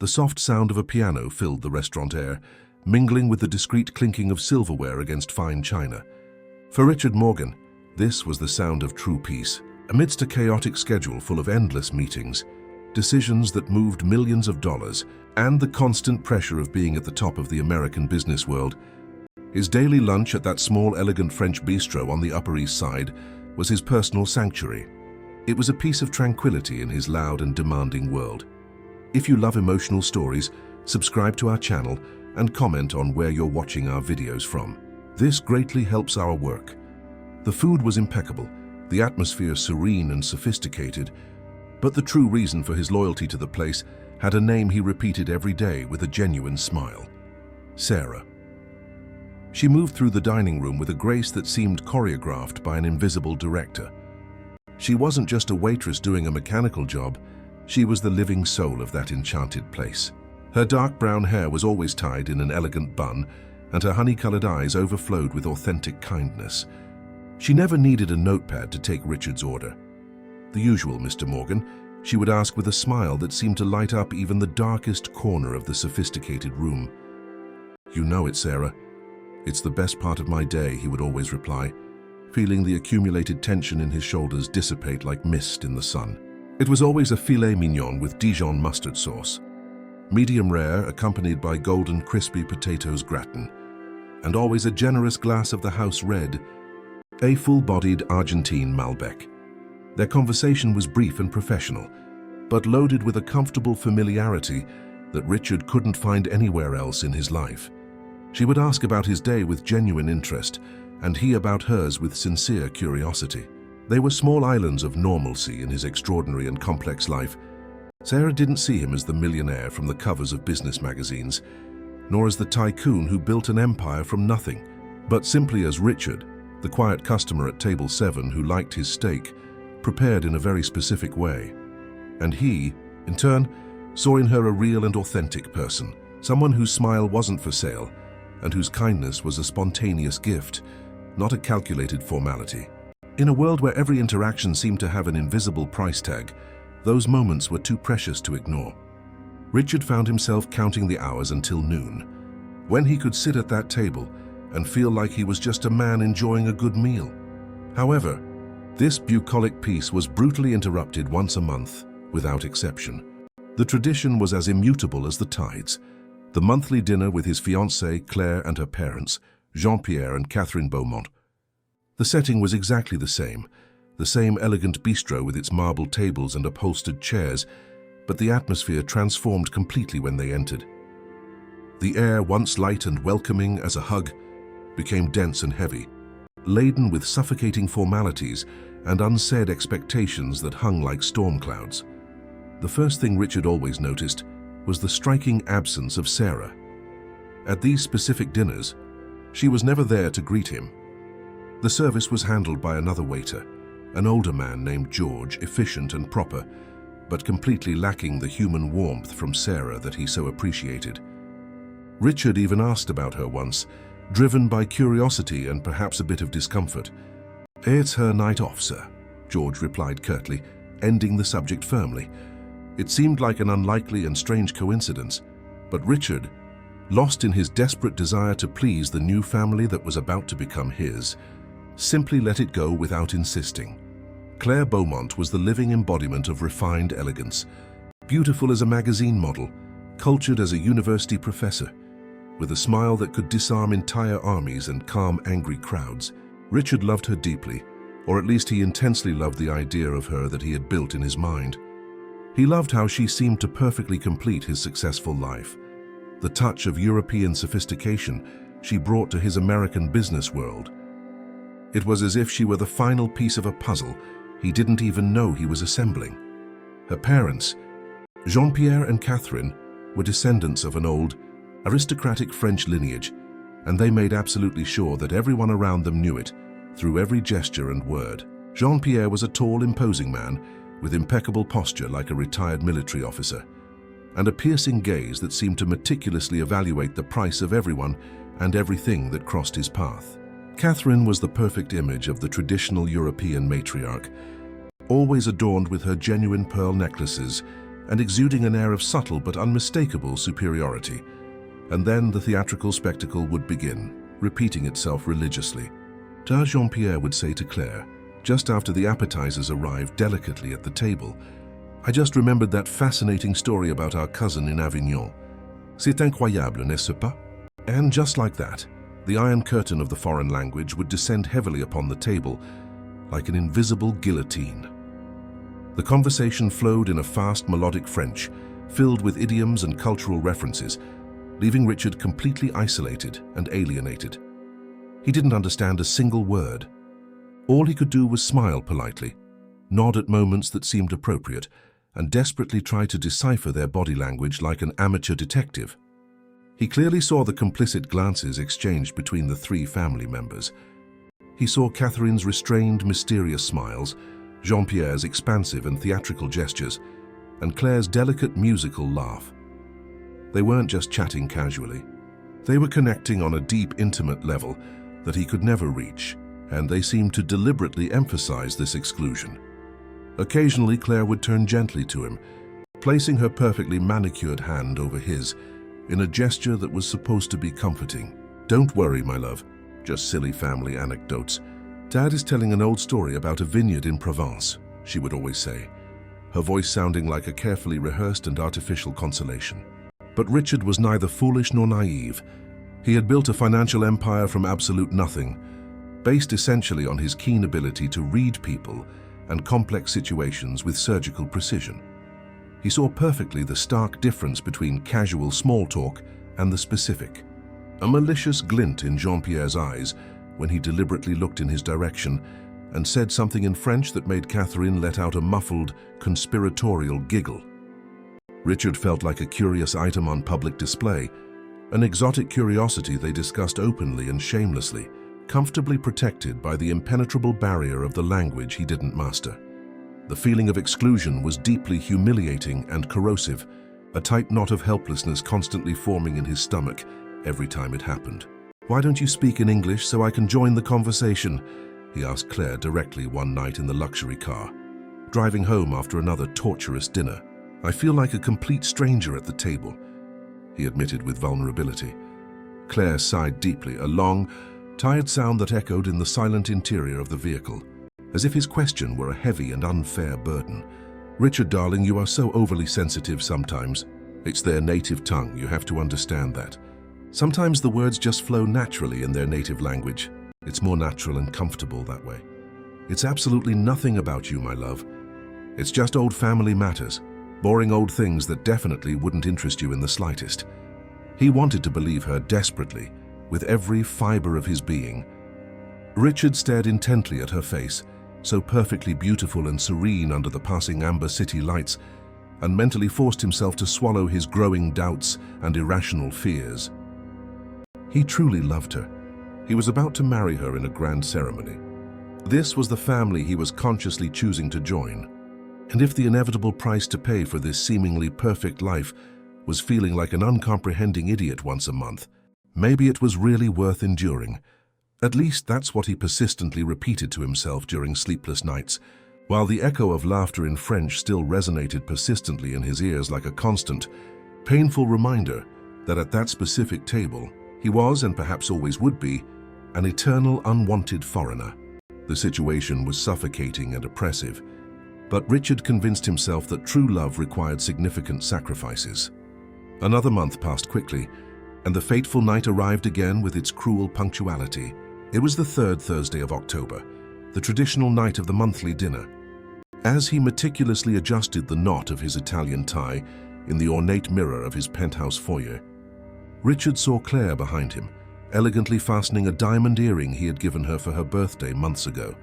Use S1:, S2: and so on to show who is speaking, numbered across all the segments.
S1: The soft sound of a piano filled the restaurant air, mingling with the discreet clinking of silverware against fine china. For Richard Morgan, this was the sound of true peace. Amidst a chaotic schedule full of endless meetings, decisions that moved millions of dollars, and the constant pressure of being at the top of the American business world, his daily lunch at that small, elegant French bistro on the Upper East Side was his personal sanctuary. It was a piece of tranquility in his loud and demanding world. If you love emotional stories, subscribe to our channel and comment on where you're watching our videos from. This greatly helps our work. The food was impeccable, the atmosphere serene and sophisticated, but the true reason for his loyalty to the place had a name he repeated every day with a genuine smile: Sarah. She moved through the dining room with a grace that seemed choreographed by an invisible director. She wasn't just a waitress doing a mechanical job, she was the living soul of that enchanted place. Her dark brown hair was always tied in an elegant bun, and her honey-colored eyes overflowed with authentic kindness. She never needed a notepad to take Richard's order. The usual, Mr. Morgan, she would ask with a smile that seemed to light up even the darkest corner of the sophisticated room. "You know it, Sarah. It's the best part of my day," he would always reply, feeling the accumulated tension in his shoulders dissipate like mist in the sun. It was always a filet mignon with Dijon mustard sauce, medium rare, accompanied by golden crispy potatoes gratin, and always a generous glass of the house red, a full-bodied Argentine Malbec. Their conversation was brief and professional, but loaded with a comfortable familiarity that Richard couldn't find anywhere else in his life. She would ask about his day with genuine interest, and he about hers with sincere curiosity. They were small islands of normalcy in his extraordinary and complex life. Sarah didn't see him as the millionaire from the covers of business magazines, nor as the tycoon who built an empire from nothing, but simply as Richard, the quiet customer at table 7 who liked his steak, prepared in a very specific way. And he, in turn, saw in her a real and authentic person, someone whose smile wasn't for sale, and whose kindness was a spontaneous gift, not a calculated formality. In a world where every interaction seemed to have an invisible price tag, those moments were too precious to ignore. Richard found himself counting the hours until noon, when he could sit at that table and feel like he was just a man enjoying a good meal. However, this bucolic peace was brutally interrupted once a month, without exception. The tradition was as immutable as the tides. The monthly dinner with his fiancée, Claire, and her parents, Jean-Pierre and Catherine Beaumont. The setting was exactly the same elegant bistro with its marble tables and upholstered chairs, but the atmosphere transformed completely when they entered. The air, once light and welcoming as a hug, became dense and heavy, laden with suffocating formalities and unsaid expectations that hung like storm clouds. The first thing Richard always noticed was the striking absence of Sarah. At these specific dinners, she was never there to greet him. The service was handled by another waiter, an older man named George, efficient and proper, but completely lacking the human warmth from Sarah that he so appreciated. Richard even asked about her once, driven by curiosity and perhaps a bit of discomfort. "It's her night off, sir," George replied curtly, ending the subject firmly. It seemed like an unlikely and strange coincidence, but Richard, lost in his desperate desire to please the new family that was about to become his, simply let it go without insisting. Claire Beaumont was the living embodiment of refined elegance, beautiful as a magazine model, cultured as a university professor, with a smile that could disarm entire armies and calm angry crowds. Richard loved her deeply, or at least he intensely loved the idea of her that he had built in his mind. He loved how she seemed to perfectly complete his successful life. The touch of European sophistication she brought to his American business world. It was as if she were the final piece of a puzzle he didn't even know he was assembling. Her parents, Jean-Pierre and Catherine, were descendants of an old, aristocratic French lineage, and they made absolutely sure that everyone around them knew it, through every gesture and word. Jean-Pierre was a tall, imposing man, with impeccable posture like a retired military officer, and a piercing gaze that seemed to meticulously evaluate the price of everyone and everything that crossed his path. Catherine was the perfect image of the traditional European matriarch, always adorned with her genuine pearl necklaces and exuding an air of subtle but unmistakable superiority. And then the theatrical spectacle would begin, repeating itself religiously. Jean-Pierre would say to Claire, just after the appetizers arrived delicately at the table, "I just remembered that fascinating story about our cousin in Avignon. C'est incroyable, n'est-ce pas?" And just like that, the iron curtain of the foreign language would descend heavily upon the table, like an invisible guillotine. The conversation flowed in a fast melodic French, filled with idioms and cultural references, leaving Richard completely isolated and alienated. He didn't understand a single word. All he could do was smile politely, nod at moments that seemed appropriate, and desperately try to decipher their body language like an amateur detective. He clearly saw the complicit glances exchanged between the three family members. He saw Catherine's restrained, mysterious smiles, Jean-Pierre's expansive and theatrical gestures, and Claire's delicate musical laugh. They weren't just chatting casually. They were connecting on a deep, intimate level that he could never reach, and they seemed to deliberately emphasize this exclusion. Occasionally, Claire would turn gently to him, placing her perfectly manicured hand over his, in a gesture that was supposed to be comforting. "Don't worry, my love, just silly family anecdotes. Dad is telling an old story about a vineyard in Provence," she would always say, her voice sounding like a carefully rehearsed and artificial consolation. But Richard was neither foolish nor naive. He had built a financial empire from absolute nothing, based essentially on his keen ability to read people and complex situations with surgical precision. He saw perfectly the stark difference between casual small talk and the specific. A malicious glint in Jean-Pierre's eyes when he deliberately looked in his direction and said something in French that made Catherine let out a muffled, conspiratorial giggle. Richard felt like a curious item on public display, an exotic curiosity they discussed openly and shamelessly, comfortably protected by the impenetrable barrier of the language he didn't master. The feeling of exclusion was deeply humiliating and corrosive, a tight knot of helplessness constantly forming in his stomach every time it happened. "Why don't you speak in English so I can join the conversation?" he asked Claire directly one night in the luxury car, driving home after another torturous dinner. "I feel like a complete stranger at the table," he admitted with vulnerability. Claire sighed deeply, a long, tired sound that echoed in the silent interior of the vehicle, as if his question were a heavy and unfair burden. "Richard, darling, you are so overly sensitive sometimes. It's their native tongue, you have to understand that. Sometimes the words just flow naturally in their native language. It's more natural and comfortable that way. It's absolutely nothing about you, my love. It's just old family matters, boring old things that definitely wouldn't interest you in the slightest." He wanted to believe her desperately, with every fiber of his being. Richard stared intently at her face, so perfectly beautiful and serene under the passing amber city lights, and mentally forced himself to swallow his growing doubts and irrational fears. He truly loved her. He was about to marry her in a grand ceremony. This was the family he was consciously choosing to join. And if the inevitable price to pay for this seemingly perfect life was feeling like an uncomprehending idiot once a month, maybe it was really worth enduring. At least that's what he persistently repeated to himself during sleepless nights, while the echo of laughter in French still resonated persistently in his ears like a constant, painful reminder that at that specific table, he was, and perhaps always would be, an eternal unwanted foreigner. The situation was suffocating and oppressive, but Richard convinced himself that true love required significant sacrifices. Another month passed quickly, and the fateful night arrived again with its cruel punctuality. It was the third Thursday of October, the traditional night of the monthly dinner. As he meticulously adjusted the knot of his Italian tie in the ornate mirror of his penthouse foyer, Richard saw Claire behind him, elegantly fastening a diamond earring he had given her for her birthday months ago.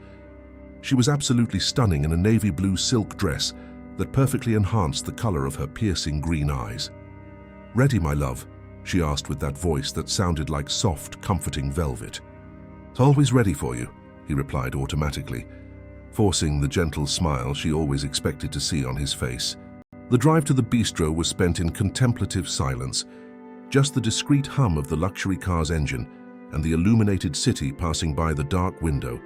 S1: She was absolutely stunning in a navy blue silk dress that perfectly enhanced the color of her piercing green eyes. "Ready, my love?" she asked with that voice that sounded like soft, comforting velvet. "Always ready for you," he replied automatically, forcing the gentle smile she always expected to see on his face. The drive to the bistro was spent in contemplative silence, just the discreet hum of the luxury car's engine and the illuminated city passing by the dark window,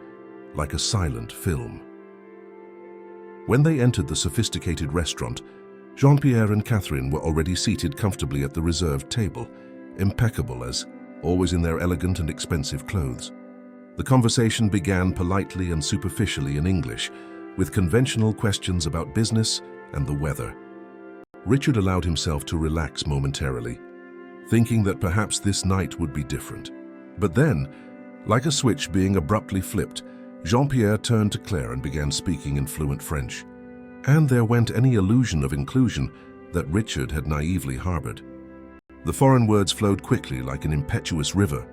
S1: like a silent film. When they entered the sophisticated restaurant, Jean-Pierre and Catherine were already seated comfortably at the reserved table, impeccable as always in their elegant and expensive clothes. The conversation began politely and superficially in English, with conventional questions about business and the weather. Richard allowed himself to relax momentarily, thinking that perhaps this night would be different. But then, like a switch being abruptly flipped, Jean-Pierre turned to Claire and began speaking in fluent French. And there went any illusion of inclusion that Richard had naively harbored. The foreign words flowed quickly like an impetuous river,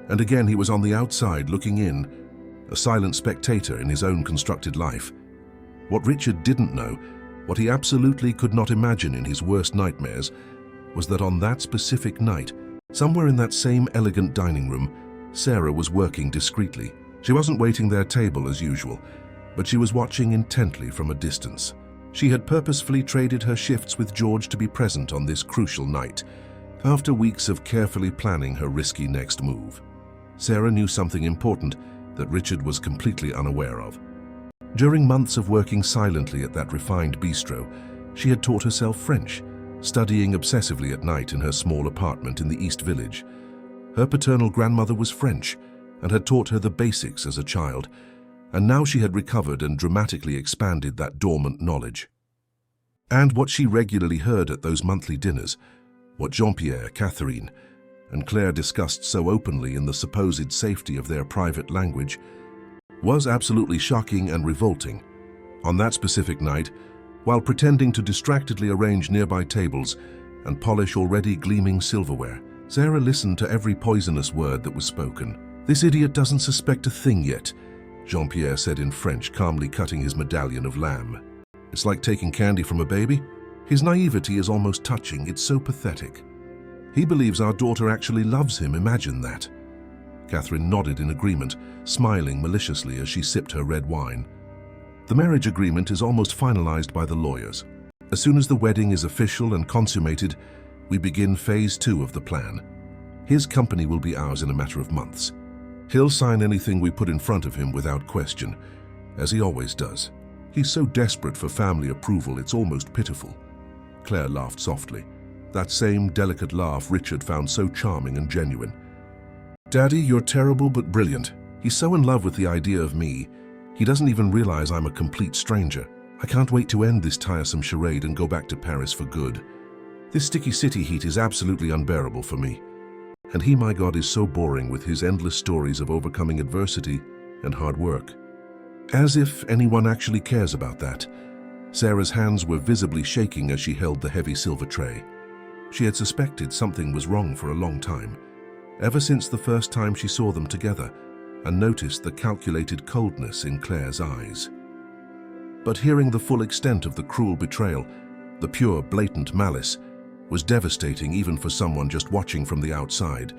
S1: and again he was on the outside looking in, a silent spectator in his own constructed life. What Richard didn't know, what he absolutely could not imagine in his worst nightmares, was that on that specific night, somewhere in that same elegant dining room, Sarah was working discreetly. She wasn't waiting their table as usual, but she was watching intently from a distance. She had purposefully traded her shifts with George to be present on this crucial night, after weeks of carefully planning her risky next move. Sarah knew something important that Richard was completely unaware of. During months of working silently at that refined bistro, she had taught herself French, studying obsessively at night in her small apartment in the East Village. Her paternal grandmother was French and had taught her the basics as a child, and now she had recovered and dramatically expanded that dormant knowledge. And what she regularly heard at those monthly dinners, what Jean-Pierre, Catherine, and Claire discussed so openly in the supposed safety of their private language, was absolutely shocking and revolting. On that specific night, while pretending to distractedly arrange nearby tables and polish already gleaming silverware, Sarah listened to every poisonous word that was spoken. "This idiot doesn't suspect a thing yet," Jean-Pierre said in French, calmly cutting his medallion of lamb. "It's like taking candy from a baby. His naivety is almost touching, it's so pathetic. He believes our daughter actually loves him, imagine that." Catherine nodded in agreement, smiling maliciously as she sipped her red wine. "The marriage agreement is almost finalized by the lawyers. As soon as the wedding is official and consummated, we begin phase 2 of the plan. His company will be ours in a matter of months. He'll sign anything we put in front of him without question, as he always does. He's so desperate for family approval, it's almost pitiful." Claire laughed softly, that same delicate laugh Richard found so charming and genuine. "Daddy, you're terrible but brilliant. He's so in love with the idea of me, he doesn't even realize I'm a complete stranger. I can't wait to end this tiresome charade and go back to Paris for good. This sticky city heat is absolutely unbearable for me. And he, my God, is so boring with his endless stories of overcoming adversity and hard work." As if anyone actually cares about that, Sarah's hands were visibly shaking as she held the heavy silver tray. She had suspected something was wrong for a long time, ever since the first time she saw them together and noticed the calculated coldness in Claire's eyes. But hearing the full extent of the cruel betrayal, the pure, blatant malice, was devastating even for someone just watching from the outside.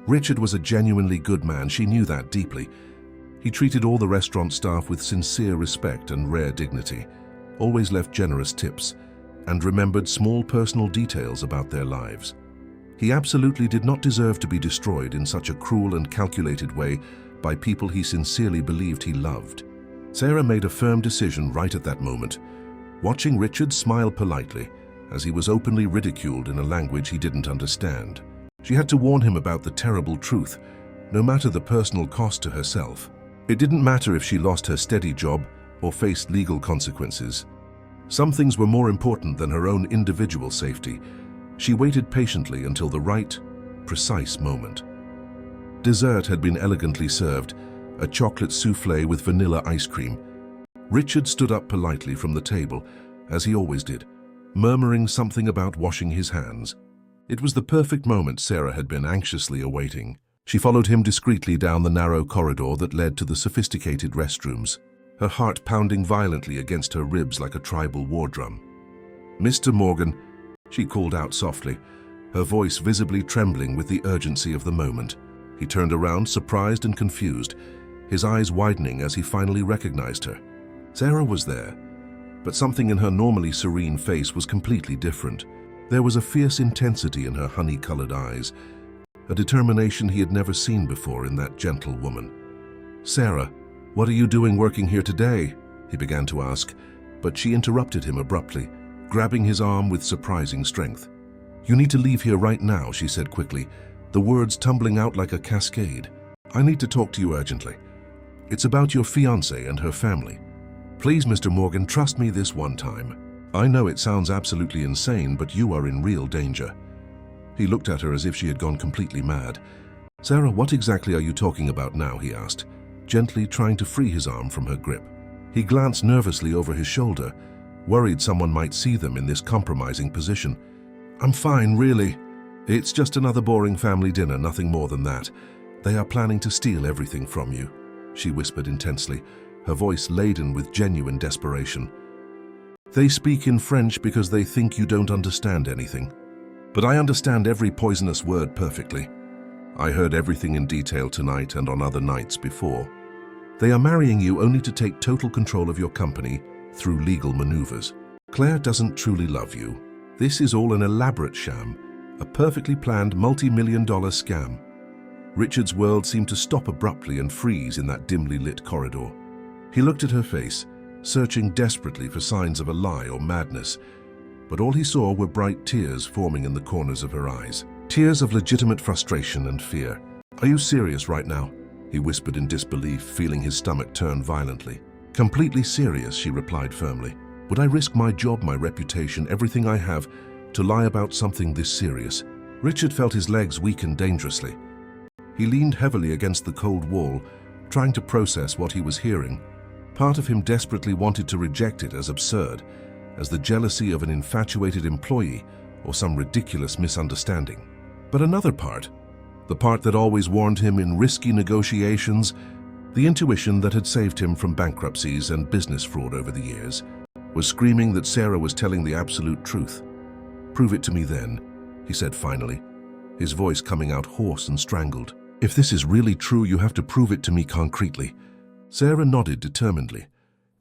S1: Richard was a genuinely good man, she knew that deeply. He treated all the restaurant staff with sincere respect and rare dignity, always left generous tips, and remembered small personal details about their lives. He absolutely did not deserve to be destroyed in such a cruel and calculated way by people he sincerely believed he loved. Sarah made a firm decision right at that moment, watching Richard smile politely as he was openly ridiculed in a language he didn't understand. She had to warn him about the terrible truth, no matter the personal cost to herself. It didn't matter if she lost her steady job or faced legal consequences. Some things were more important than her own individual safety. She waited patiently until the right, precise moment. Dessert had been elegantly served, a chocolate soufflé with vanilla ice cream. Richard stood up politely from the table, as he always did, murmuring something about washing his hands. It was the perfect moment Sarah had been anxiously awaiting. She followed him discreetly down the narrow corridor that led to the sophisticated restrooms, her heart pounding violently against her ribs like a tribal war drum. "Mr. Morgan," she called out softly, her voice visibly trembling with the urgency of the moment. He turned around, surprised and confused, his eyes widening as he finally recognized her. Sarah was there, but something in her normally serene face was completely different. There was a fierce intensity in her honey-colored eyes, a determination he had never seen before in that gentle woman. "Sarah, what are you doing working here today?" he began to ask, but she interrupted him abruptly, grabbing his arm with surprising strength. "You need to leave here right now," she said quickly, the words tumbling out like a cascade. "I need to talk to you urgently. It's about your fiancée and her family. Please, Mr. Morgan, trust me this one time. I know it sounds absolutely insane, but you are in real danger." He looked at her as if she had gone completely mad. "Sarah, what exactly are you talking about now?" he asked, gently trying to free his arm from her grip. He glanced nervously over his shoulder, worried someone might see them in this compromising position. "I'm fine, really. It's just another boring family dinner, nothing more than that. They are planning to steal everything from you," she whispered intensely, her voice laden with genuine desperation. "They speak in French because they think you don't understand anything. But I understand every poisonous word perfectly. I heard everything in detail tonight and on other nights before. They are marrying you only to take total control of your company through legal maneuvers. Claire doesn't truly love you. This is all an elaborate sham, a perfectly planned multi-million-dollar scam." Richard's world seemed to stop abruptly and freeze in that dimly lit corridor. He looked at her face, searching desperately for signs of a lie or madness, but all he saw were bright tears forming in the corners of her eyes. Tears of legitimate frustration and fear. "Are you serious right now?" he whispered in disbelief, feeling his stomach turn violently. "Completely serious," she replied firmly. "Would I risk my job, my reputation, everything I have, to lie about something this serious?" Richard felt his legs weaken dangerously. He leaned heavily against the cold wall, trying to process what he was hearing. Part of him desperately wanted to reject it as absurd, as the jealousy of an infatuated employee or some ridiculous misunderstanding. But another part, the part that always warned him in risky negotiations, the intuition that had saved him from bankruptcies and business fraud over the years, was screaming that Sarah was telling the absolute truth. "Prove it to me then," he said finally, his voice coming out hoarse and strangled. "If this is really true, you have to prove it to me concretely." Sarah nodded determinedly,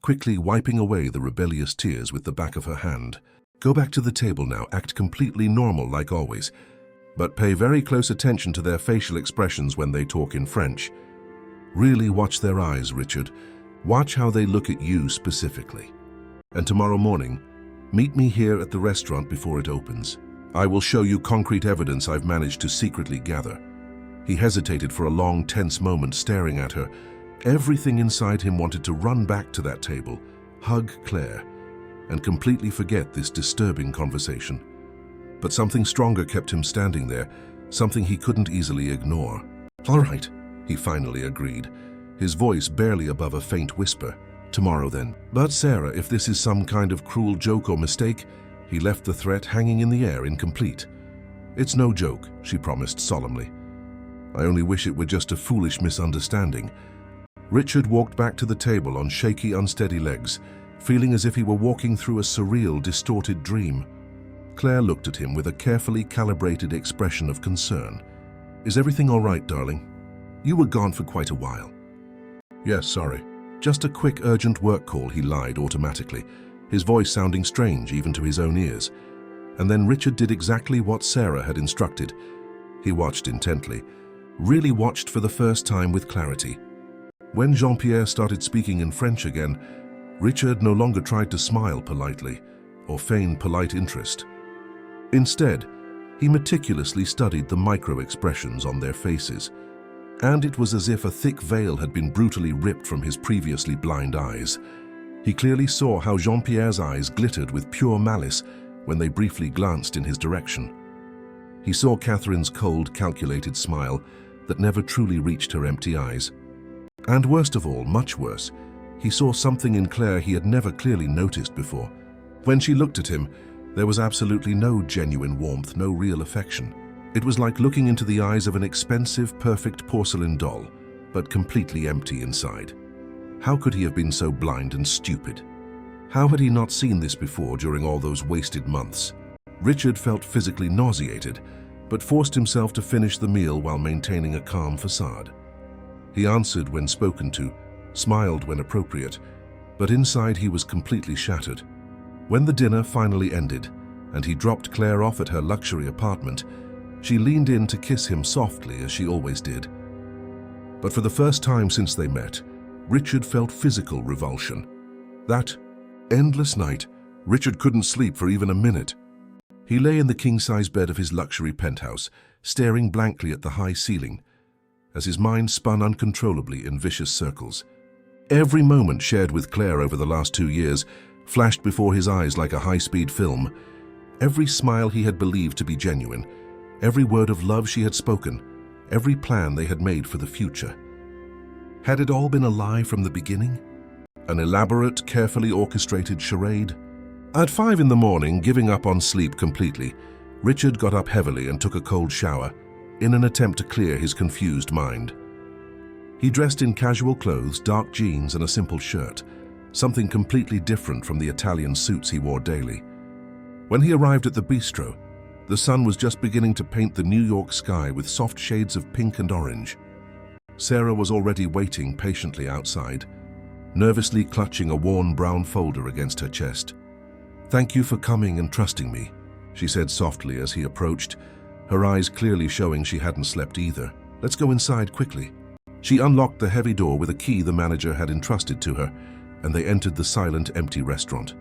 S1: quickly wiping away the rebellious tears with the back of her hand. "Go back to the table now, act completely normal like always, but pay very close attention to their facial expressions when they talk in French. Really watch their eyes, Richard. Watch how they look at you specifically. And tomorrow morning, meet me here at the restaurant before it opens. I will show you concrete evidence I've managed to secretly gather." He hesitated for a long, tense moment, staring at her. Everything inside him wanted to run back to that table, hug Claire, and completely forget this disturbing conversation. But something stronger kept him standing there, something he couldn't easily ignore. "All right," he finally agreed, his voice barely above a faint whisper. "Tomorrow then." "But Sarah, if this is some kind of cruel joke or mistake," he left the threat hanging in the air incomplete. "It's no joke," she promised solemnly. "I only wish it were just a foolish misunderstanding." Richard walked back to the table on shaky, unsteady legs, feeling as if he were walking through a surreal, distorted dream. Claire looked at him with a carefully calibrated expression of concern. "Is everything all right, darling? You were gone for quite a while." "Yes, sorry. Just a quick, urgent work call," he lied automatically, his voice sounding strange even to his own ears. And then Richard did exactly what Sarah had instructed. He watched intently, really watched for the first time with clarity. When Jean-Pierre started speaking in French again, Richard no longer tried to smile politely or feign polite interest. Instead, he meticulously studied the micro-expressions on their faces, and it was as if a thick veil had been brutally ripped from his previously blind eyes. He clearly saw how Jean-Pierre's eyes glittered with pure malice when they briefly glanced in his direction. He saw Catherine's cold, calculated smile that never truly reached her empty eyes. And worst of all, much worse, he saw something in Claire he had never clearly noticed before. When she looked at him, there was absolutely no genuine warmth, no real affection. It was like looking into the eyes of an expensive, perfect porcelain doll, but completely empty inside. How could he have been so blind and stupid? How had he not seen this before during all those wasted months? Richard felt physically nauseated, but forced himself to finish the meal while maintaining a calm facade. He answered when spoken to, smiled when appropriate, but inside he was completely shattered. When the dinner finally ended, and he dropped Claire off at her luxury apartment, she leaned in to kiss him softly as she always did. But for the first time since they met, Richard felt physical revulsion. That endless night Richard couldn't sleep for even a minute. He lay in the king-size bed of his luxury penthouse, staring blankly at the high ceiling, as his mind spun uncontrollably in vicious circles. Every moment shared with Claire over the last 2 years flashed before his eyes like a high-speed film. Every smile he had believed to be genuine, every word of love she had spoken, every plan they had made for the future. Had it all been a lie from the beginning? An elaborate, carefully orchestrated charade? At 5 in the morning, giving up on sleep completely, Richard got up heavily and took a cold shower, in an attempt to clear his confused mind. He dressed in casual clothes, dark jeans and a simple shirt, something completely different from the Italian suits he wore daily. When he arrived at the bistro, the sun was just beginning to paint the New York sky with soft shades of pink and orange. Sarah was already waiting patiently outside, nervously clutching a worn brown folder against her chest. "Thank you for coming and trusting me," she said softly as he approached, her eyes clearly showing she hadn't slept either. "Let's go inside quickly." She unlocked the heavy door with a key the manager had entrusted to her, and they entered the silent, empty restaurant.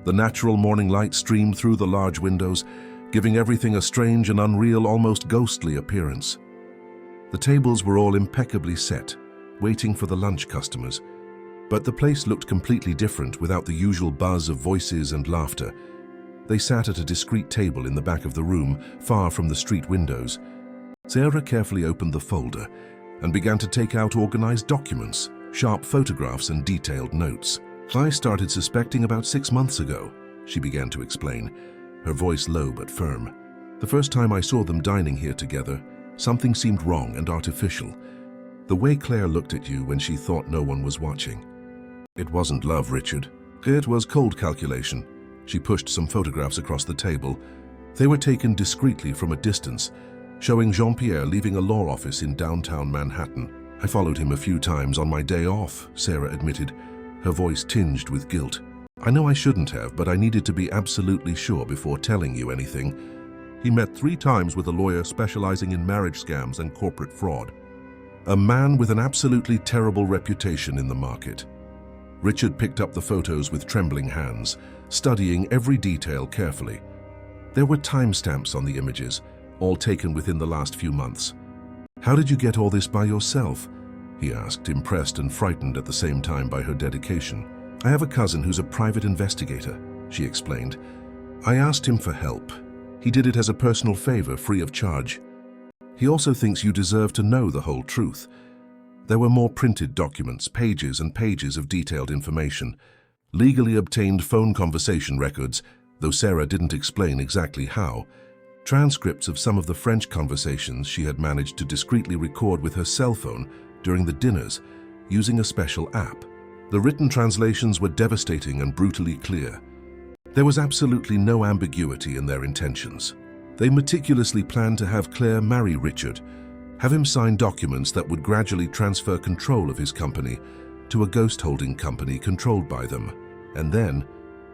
S1: The natural morning light streamed through the large windows, giving everything a strange and unreal, almost ghostly appearance. The tables were all impeccably set, waiting for the lunch customers. But the place looked completely different without the usual buzz of voices and laughter. They sat at a discreet table in the back of the room, far from the street windows. Sarah carefully opened the folder and began to take out organized documents, sharp photographs and detailed notes. "I started suspecting about 6 months ago," she began to explain, her voice low but firm. "The first time I saw them dining here together, something seemed wrong and artificial. The way Claire looked at you when she thought no one was watching. It wasn't love, Richard. It was cold calculation." She pushed some photographs across the table. They were taken discreetly from a distance, showing Jean-Pierre leaving a law office in downtown Manhattan. "I followed him a few times on my day off," Sarah admitted, her voice tinged with guilt. "I know I shouldn't have, but I needed to be absolutely sure before telling you anything. He met 3 times with a lawyer specializing in marriage scams and corporate fraud. A man with an absolutely terrible reputation in the market." Richard picked up the photos with trembling hands, studying every detail carefully. There were timestamps on the images, all taken within the last few months. "How did you get all this by yourself?" he asked, impressed and frightened at the same time by her dedication. "I have a cousin who's a private investigator," she explained. "I asked him for help. He did it as a personal favor, free of charge. He also thinks you deserve to know the whole truth." There were more printed documents, pages and pages of detailed information, legally obtained phone conversation records, though Sarah didn't explain exactly how, transcripts of some of the French conversations she had managed to discreetly record with her cell phone during the dinners, using a special app. The written translations were devastating and brutally clear. There was absolutely no ambiguity in their intentions. They meticulously planned to have Claire marry Richard, have him sign documents that would gradually transfer control of his company to a ghost holding company controlled by them, and then,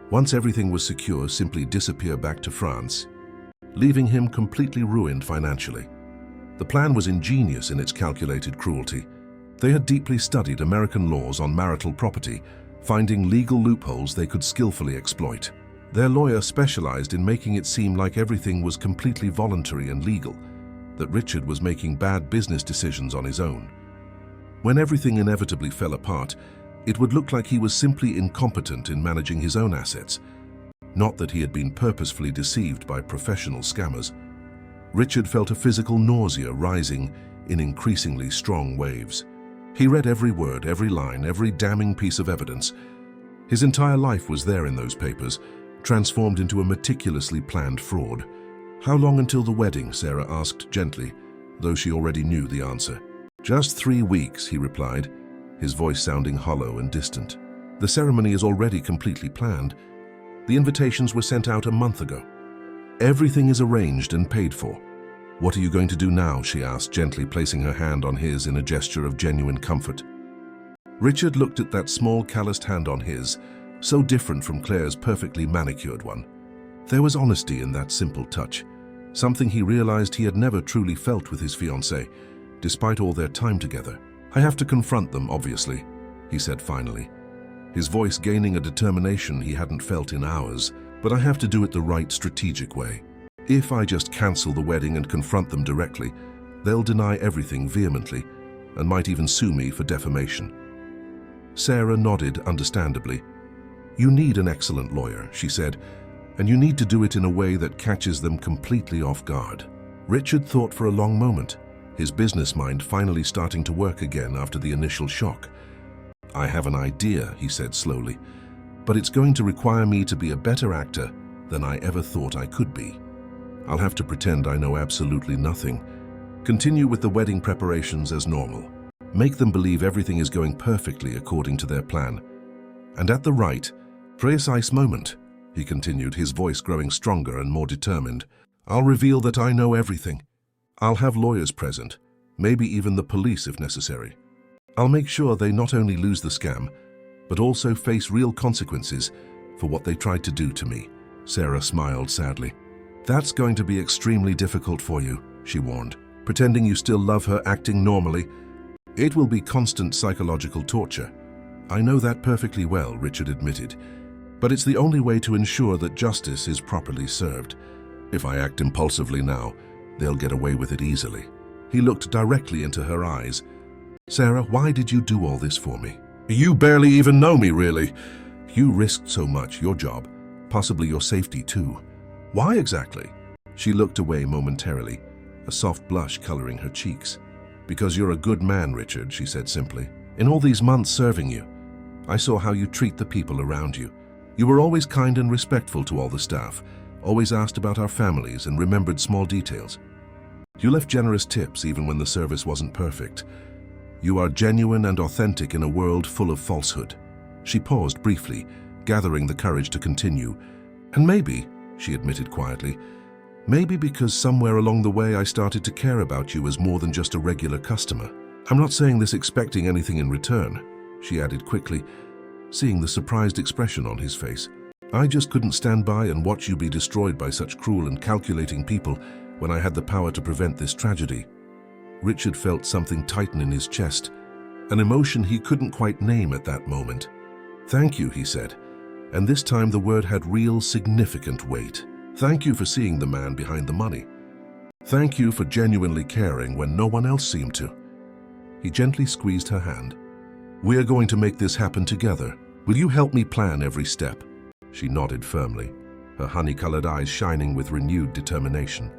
S1: once everything was secure, simply disappear back to France, leaving him completely ruined financially. The plan was ingenious in its calculated cruelty. They had deeply studied American laws on marital property, finding legal loopholes they could skillfully exploit. Their lawyer specialized in making it seem like everything was completely voluntary and legal, that Richard was making bad business decisions on his own. When everything inevitably fell apart, it would look like he was simply incompetent in managing his own assets, not that he had been purposefully deceived by professional scammers. Richard felt a physical nausea rising in increasingly strong waves. He read every word, every line, every damning piece of evidence. His entire life was there in those papers, transformed into a meticulously planned fraud. "How long until the wedding?" Sarah asked gently, though she already knew the answer. "Just 3 weeks," he replied, his voice sounding hollow and distant. "The ceremony is already completely planned. The invitations were sent out a month ago. Everything is arranged and paid for." "What are you going to do now?" she asked, gently placing her hand on his in a gesture of genuine comfort. Richard looked at that small, calloused hand on his, so different from Claire's perfectly manicured one. There was honesty in that simple touch, something he realized he had never truly felt with his fiancée, despite all their time together. "I have to confront them, obviously," he said finally. his voice gaining a determination he hadn't felt in hours. But I have to do it the right strategic way. If I just cancel the wedding and confront them directly, they'll deny everything vehemently and might even sue me for defamation. Sarah nodded understandably. You need an excellent lawyer, she said, and you need to do it in a way that catches them completely off guard. Richard thought for a long moment, his business mind finally starting to work again after the initial shock. I have an idea, he said slowly, but it's going to require me to be a better actor than I ever thought I could be. I'll have to pretend I know absolutely nothing. Continue with the wedding preparations as normal. Make them believe everything is going perfectly according to their plan. And at the right, precise moment, he continued, his voice growing stronger and more determined, I'll reveal that I know everything. I'll have lawyers present, maybe even the police if necessary. I'll make sure they not only lose the scam, but also face real consequences for what they tried to do to me. Sarah smiled sadly. That's going to be extremely difficult for you, she warned, pretending you still love her, acting normally. It will be constant psychological torture. I know that perfectly well, Richard admitted, but it's the only way to ensure that justice is properly served. If I act impulsively now, they'll get away with it easily. He looked directly into her eyes. Sarah, why did you do all this for me? You barely even know me, really. You risked so much, your job, possibly your safety too. Why exactly? She looked away momentarily, a soft blush coloring her cheeks. Because you're a good man, Richard, she said simply. In all these months serving you, I saw how you treat the people around you. You were always kind and respectful to all the staff, always asked about our families and remembered small details. You left generous tips even when the service wasn't perfect. You are genuine and authentic in a world full of falsehood. She paused briefly, gathering the courage to continue. And maybe, she admitted quietly, maybe because somewhere along the way I started to care about you as more than just a regular customer. I'm not saying this expecting anything in return, she added quickly, seeing the surprised expression on his face. I just couldn't stand by and watch you be destroyed by such cruel and calculating people when I had the power to prevent this tragedy. Richard felt something tighten in his chest, an emotion he couldn't quite name at that moment. Thank you, he said, and this time the word had real significant weight. Thank you for seeing the man behind the money. Thank you for genuinely caring when no one else seemed to. He gently squeezed her hand. We're going to make this happen together. Will you help me plan every step? She nodded firmly, her honey-colored eyes shining with renewed determination.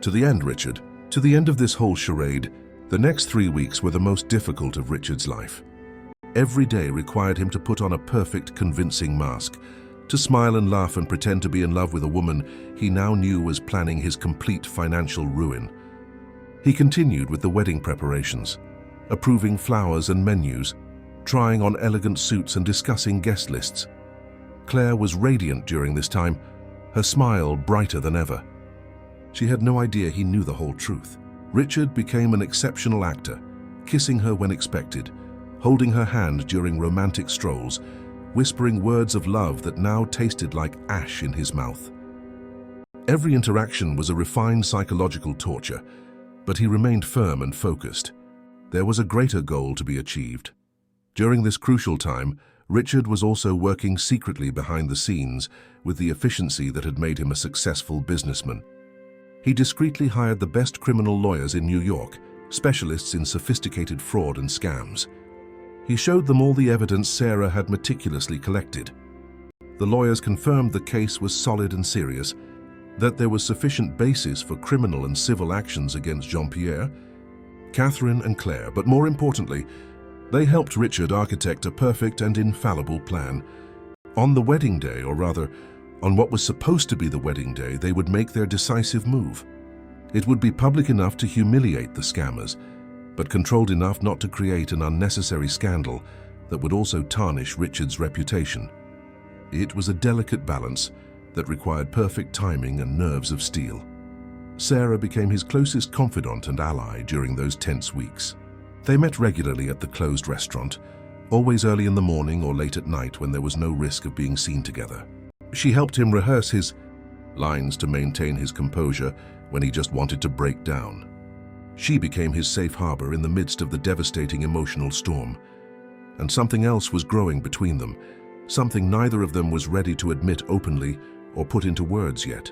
S1: To the end, Richard. To the end of this whole charade, the next 3 weeks were the most difficult of Richard's life. Every day required him to put on a perfect, convincing mask, to smile and laugh and pretend to be in love with a woman he now knew was planning his complete financial ruin. He continued with the wedding preparations, approving flowers and menus, trying on elegant suits and discussing guest lists. Claire was radiant during this time, her smile brighter than ever. She had no idea he knew the whole truth. Richard became an exceptional actor, kissing her when expected, holding her hand during romantic strolls, whispering words of love that now tasted like ash in his mouth. Every interaction was a refined psychological torture, but he remained firm and focused. There was a greater goal to be achieved. During this crucial time, Richard was also working secretly behind the scenes with the efficiency that had made him a successful businessman. He discreetly hired the best criminal lawyers in New York, specialists in sophisticated fraud and scams. He showed them all the evidence Sarah had meticulously collected. The lawyers confirmed the case was solid and serious, that there was sufficient basis for criminal and civil actions against Jean-Pierre, Catherine and Claire, but more importantly, they helped Richard architect a perfect and infallible plan. On the wedding day, or rather, on what was supposed to be the wedding day, they would make their decisive move. It would be public enough to humiliate the scammers, but controlled enough not to create an unnecessary scandal that would also tarnish Richard's reputation. It was a delicate balance that required perfect timing and nerves of steel. Sarah became his closest confidant and ally during those tense weeks. They met regularly at the closed restaurant, always early in the morning or late at night when there was no risk of being seen together. She helped him rehearse his lines to maintain his composure when he just wanted to break down. She became his safe harbor in the midst of the devastating emotional storm. and something else was growing between them, something neither of them was ready to admit openly or put into words yet.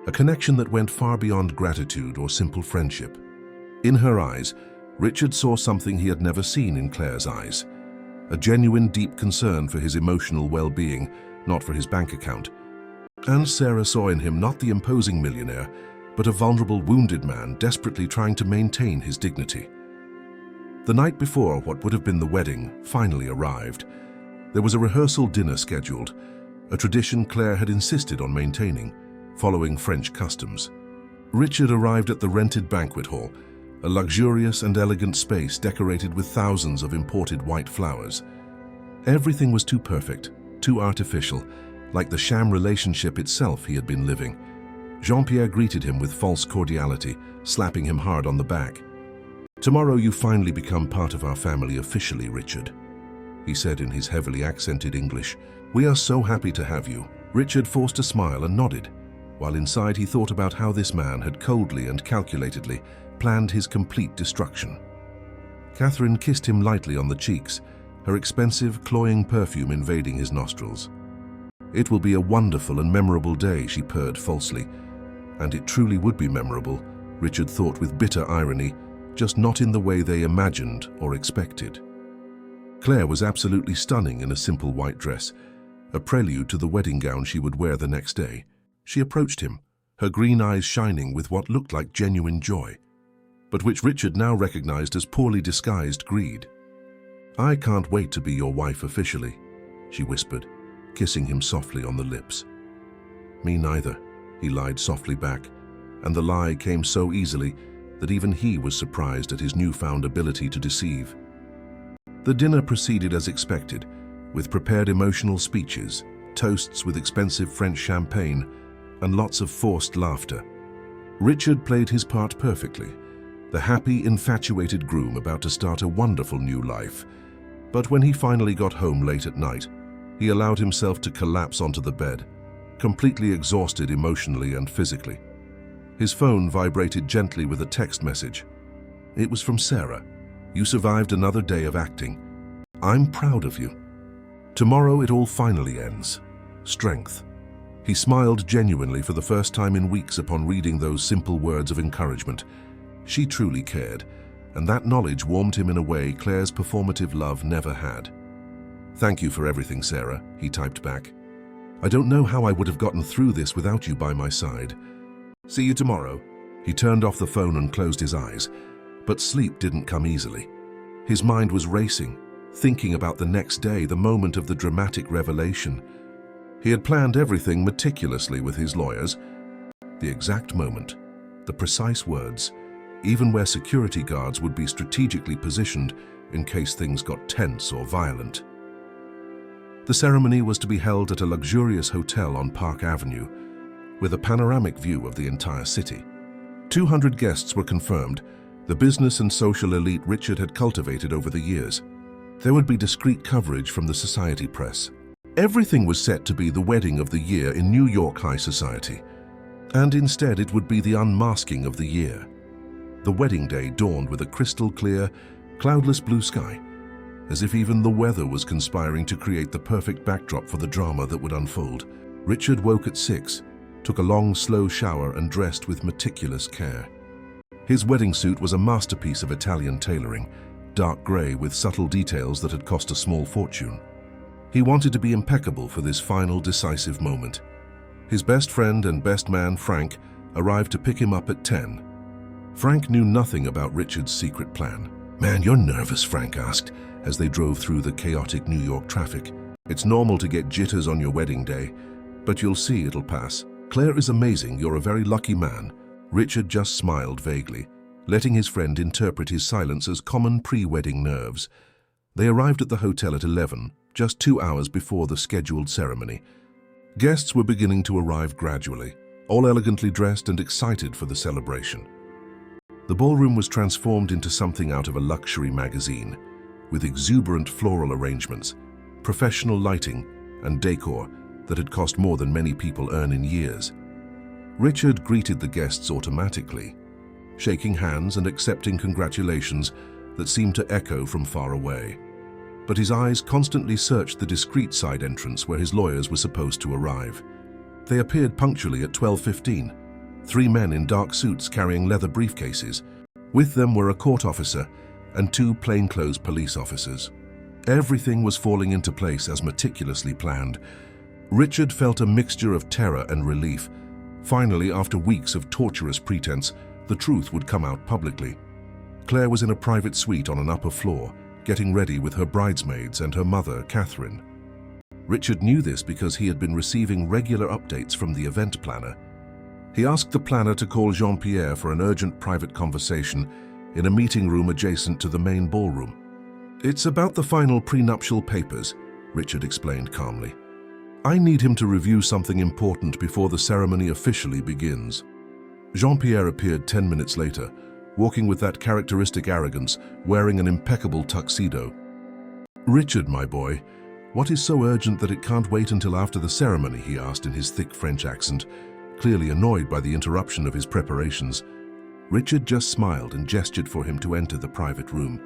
S1: A connection that went far beyond gratitude or simple friendship. In her eyes, Richard saw something he had never seen in Claire's eyes. A genuine, deep concern for his emotional well-being, not for his bank account. And Sarah saw in him not the imposing millionaire, but a vulnerable, wounded man desperately trying to maintain his dignity. The night before what would have been the wedding finally arrived. There was a rehearsal dinner scheduled, a tradition Claire had insisted on maintaining, following French customs. Richard arrived at the rented banquet hall, a luxurious and elegant space decorated with thousands of imported white flowers. Everything was too perfect, too artificial, like the sham relationship itself he had been living. Jean-Pierre greeted him with false cordiality, slapping him hard on the back. "Tomorrow you finally become part of our family officially, Richard," he said in his heavily accented English. "We are so happy to have you." Richard forced a smile and nodded, while inside he thought about how this man had coldly and calculatedly planned his complete destruction. Catherine kissed him lightly on the cheeks, her expensive, cloying perfume invading his nostrils. "It will be a wonderful and memorable day," she purred falsely. And it truly would be memorable, Richard thought with bitter irony, just not in the way they imagined or expected. Claire was absolutely stunning in a simple white dress, a prelude to the wedding gown she would wear the next day. She approached him, her green eyes shining with what looked like genuine joy, but which Richard now recognized as poorly disguised greed. "I can't wait to be your wife officially," she whispered, kissing him softly on the lips. "Me neither," he lied softly back, and the lie came so easily that even he was surprised at his newfound ability to deceive. The dinner proceeded as expected, with prepared emotional speeches, toasts with expensive French champagne, and lots of forced laughter. Richard played his part perfectly, the happy, infatuated groom about to start a wonderful new life. But when he finally got home late at night, he allowed himself to collapse onto the bed, completely exhausted emotionally and physically. His phone vibrated gently with a text message. It was from Sarah. "You survived another day of acting. I'm proud of you. Tomorrow it all finally ends. Strength." He smiled genuinely for the first time in weeks upon reading those simple words of encouragement. She truly cared, and that knowledge warmed him in a way Claire's performative love never had. "Thank you for everything, Sarah," he typed back. "I don't know how I would have gotten through this without you by my side. See you tomorrow." He turned off the phone and closed his eyes, but sleep didn't come easily. His mind was racing, thinking about the next day, the moment of the dramatic revelation. He had planned everything meticulously with his lawyers. The exact moment, the precise words, even where security guards would be strategically positioned in case things got tense or violent. The ceremony was to be held at a luxurious hotel on Park Avenue, with a panoramic view of the entire city. 200 guests were confirmed, the business and social elite Richard had cultivated over the years. There would be discreet coverage from the society press. Everything was set to be the wedding of the year in New York high society, and instead it would be the unmasking of the year. The wedding day dawned with a crystal-clear, cloudless blue sky, as if even the weather was conspiring to create the perfect backdrop for the drama that would unfold. Richard woke at 6, took a long, slow shower and dressed with meticulous care. His wedding suit was a masterpiece of Italian tailoring, dark grey with subtle details that had cost a small fortune. He wanted to be impeccable for this final, decisive moment. His best friend and best man, Frank, arrived to pick him up at 10. Frank knew nothing about Richard's secret plan. "Man, you're nervous," Frank asked, as they drove through the chaotic New York traffic. "It's normal to get jitters on your wedding day, but you'll see it'll pass. Claire is amazing, you're a very lucky man." Richard just smiled vaguely, letting his friend interpret his silence as common pre-wedding nerves. They arrived at the hotel at 11, just 2 hours before the scheduled ceremony. Guests were beginning to arrive gradually, all elegantly dressed and excited for the celebration. The ballroom was transformed into something out of a luxury magazine, with exuberant floral arrangements, professional lighting, and decor that had cost more than many people earn in years. Richard greeted the guests automatically, shaking hands and accepting congratulations that seemed to echo from far away. but his eyes constantly searched the discreet side entrance where his lawyers were supposed to arrive. They appeared punctually at 12:15, 3 men in dark suits carrying leather briefcases. With them were a court officer and 2 plainclothes police officers. Everything was falling into place as meticulously planned. Richard felt a mixture of terror and relief. Finally, after weeks of torturous pretense, the truth would come out publicly. Claire was in a private suite on an upper floor, getting ready with her bridesmaids and her mother, Catherine. Richard knew this because he had been receiving regular updates from the event planner. He asked the planner to call Jean-Pierre for an urgent private conversation in a meeting room adjacent to the main ballroom. "It's about the final prenuptial papers," Richard explained calmly. "I need him to review something important before the ceremony officially begins." Jean-Pierre appeared 10 minutes later, walking with that characteristic arrogance, wearing an impeccable tuxedo. "Richard, my boy, what is so urgent that it can't wait until after the ceremony?" he asked in his thick French accent, clearly annoyed by the interruption of his preparations. Richard just smiled and gestured for him to enter the private room.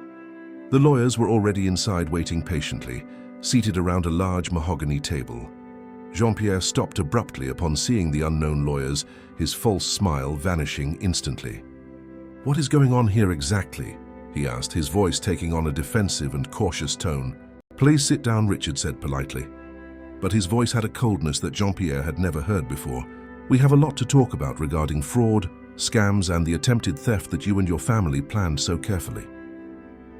S1: The lawyers were already inside waiting patiently, seated around a large mahogany table. Jean-Pierre stopped abruptly upon seeing the unknown lawyers, his false smile vanishing instantly. "What is going on here exactly?" he asked, his voice taking on a defensive and cautious tone. "Please sit down," Richard said politely. But his voice had a coldness that Jean-Pierre had never heard before. "We have a lot to talk about regarding fraud, scams, and the attempted theft that you and your family planned so carefully."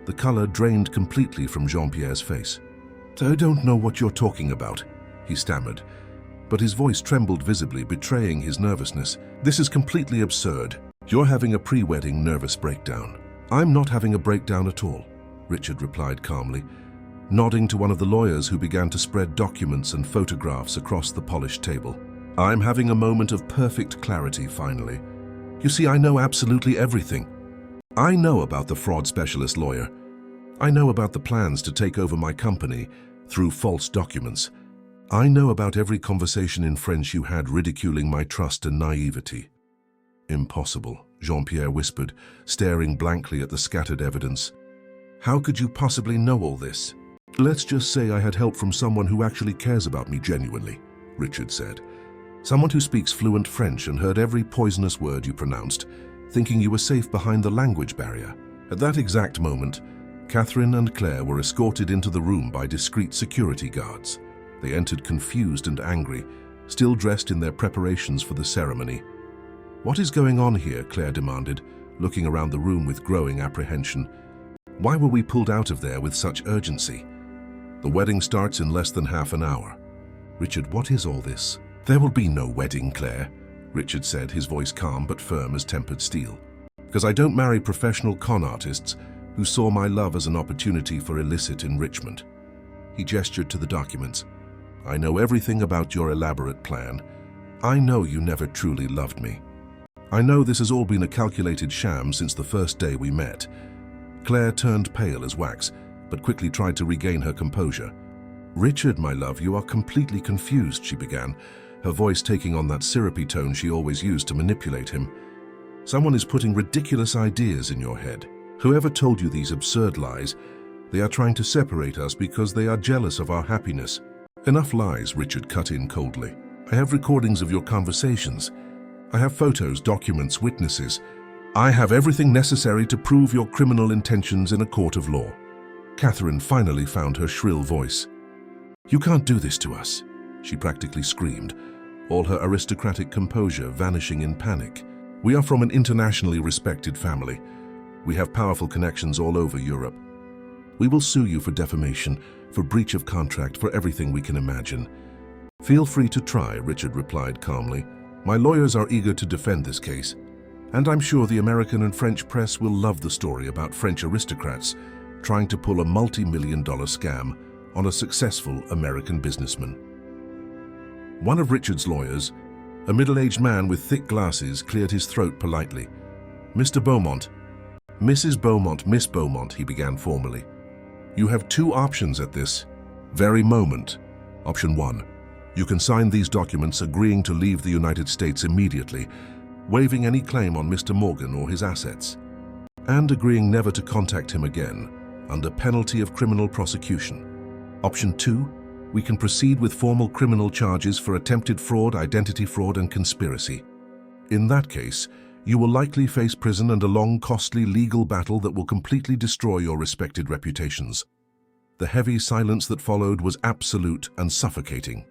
S1: The color drained completely from Jean-Pierre's face. "I don't know what you're talking about," he stammered, but his voice trembled visibly, betraying his nervousness. "This is completely absurd. You're having a pre-wedding nervous breakdown." "I'm not having a breakdown at all," Richard replied calmly, nodding to one of the lawyers who began to spread documents and photographs across the polished table. "I'm having a moment of perfect clarity, finally. You see, I know absolutely everything. I know about the fraud specialist lawyer. I know about the plans to take over my company through false documents. I know about every conversation in French you had ridiculing my trust and naivety." "Impossible," Jean-Pierre whispered, staring blankly at the scattered evidence. "How could you possibly know all this?" "Let's just say I had help from someone who actually cares about me genuinely," Richard said. "Someone who speaks fluent French and heard every poisonous word you pronounced, thinking you were safe behind the language barrier." At that exact moment, Catherine and Claire were escorted into the room by discreet security guards. They entered confused and angry, still dressed in their preparations for the ceremony. "What is going on here?" Claire demanded, looking around the room with growing apprehension. "Why were we pulled out of there with such urgency? The wedding starts in less than half an hour." "Richard, what is all this?" "There will be no wedding, Claire," Richard said, his voice calm but firm as tempered steel. "Because I don't marry professional con artists who saw my love as an opportunity for illicit enrichment." He gestured to the documents. "I know everything about your elaborate plan. I know you never truly loved me. I know this has all been a calculated sham since the first day we met." Claire turned pale as wax, but quickly tried to regain her composure. "Richard, my love, you are completely confused," she began, her voice taking on that syrupy tone she always used to manipulate him. "Someone is putting ridiculous ideas in your head. Whoever told you these absurd lies, they are trying to separate us because they are jealous of our happiness." "Enough lies," Richard cut in coldly. "I have recordings of your conversations. I have photos, documents, witnesses. I have everything necessary to prove your criminal intentions in a court of law." Catherine finally found her shrill voice. "You can't do this to us," she practically screamed, all her aristocratic composure vanishing in panic. "We are from an internationally respected family. We have powerful connections all over Europe. We will sue you for defamation, for breach of contract, for everything we can imagine." "Feel free to try," Richard replied calmly. "My lawyers are eager to defend this case, and I'm sure the American and French press will love the story about French aristocrats trying to pull a multi-million-dollar scam on a successful American businessman." One of Richard's lawyers, a middle-aged man with thick glasses, cleared his throat politely. "Mr. Beaumont." "Mrs. Beaumont, Miss Beaumont," he began formally. "You have 2 options at this very moment. Option 1. You can sign these documents agreeing to leave the United States immediately, waiving any claim on Mr. Morgan or his assets, and agreeing never to contact him again. under penalty of criminal prosecution. Option 2, we can proceed with formal criminal charges for attempted fraud, identity fraud, and conspiracy. In that case, you will likely face prison and a long, costly legal battle that will completely destroy your respected reputations. The heavy silence that followed was absolute and suffocating.